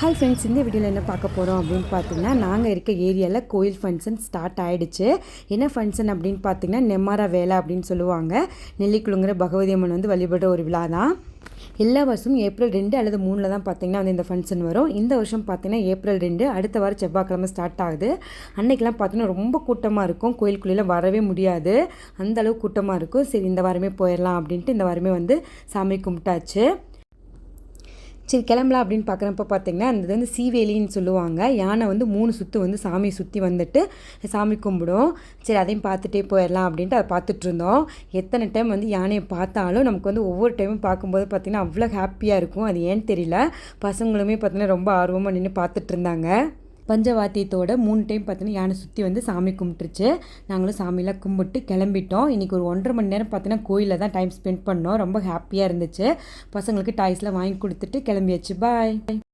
Hi friends, இந்த வீடியோவில் என்ன பார்க்க போகிறோம் அப்படின்னு பார்த்தீங்கன்னா, நாங்கள் இருக்க ஏரியாவில் கோயில் ஃபங்க்ஷன் ஸ்டார்ட் ஆகிடுச்சு. என்ன ஃபங்க்ஷன் அப்படின்னு பார்த்தீங்கன்னா, நெம்மாரா வேலை அப்படின்னு சொல்லுவாங்க. நெல்லிக்குழுங்கிற பகவதி அம்மன் வந்து வழிபடுற ஒரு விழா தான். எல்லா வருஷமும் ஏப்ரல் 2 அல்லது 3 தான் பார்த்தீங்கன்னா வந்து இந்த ஃபங்க்ஷன் வரும். இந்த வருஷம் பார்த்தீங்கன்னா ஏப்ரல் 2, அடுத்த வாரம் செவ்வாய்க்கிழமை ஸ்டார்ட் ஆகுது. அன்றைக்கெலாம் பார்த்தீங்கன்னா ரொம்ப கூட்டமாக இருக்கும். கோயிலுக்குள்ளேலாம் வரவே முடியாது, அந்த அளவு கூட்டமாக இருக்கும். சரி, இந்த வாரமே போயிடலாம் அப்படின்ட்டு இந்த வாரமே வந்து சாமி கும்பிட்டாச்சு. சரி, கிளம்பலாம் அப்படின்னு பார்க்குறப்ப பார்த்தீங்கன்னா, அந்த வந்து சீவேலின்னு சொல்லுவாங்க. யானை வந்து 3 சுற்று வந்து சாமியை சுற்றி வந்துட்டு சாமி கும்பிடும். சரி, அதையும் பார்த்துட்டே போயிடலாம் அப்படின்ட்டு அதை பார்த்துட்ருந்தோம். எத்தனை டைம் வந்து யானையை பார்த்தாலும் நமக்கு வந்து ஒவ்வொரு டைமும் பார்க்கும்போது பார்த்திங்கன்னா அவ்வளோ ஹாப்பியாக இருக்கும். அது ஏன்னு தெரியல. பசங்களுமே பார்த்திங்கன்னா ரொம்ப ஆர்வமாக நின்று பார்த்துட்டு இருந்தாங்க. பஞ்சவாத்தியத்தோட 3 டைம் பார்த்தீங்கன்னா யானை சுற்றி வந்து சாமி கும்பிட்டுருச்சு. நாங்களும் சாமியெல்லாம் கும்பிட்டு கிளம்பிட்டோம். இன்றைக்கி ஒரு 1.5 மணி நேரம் பார்த்தீங்கன்னா கோயிலில் தான் டைம் ஸ்பெண்ட் பண்ணோம். ரொம்ப ஹாப்பியாக இருந்துச்சு. பசங்களுக்கு டாய்ஸ்லாம் வாங்கி கொடுத்துட்டு கிளம்பியாச்சு. பாய்.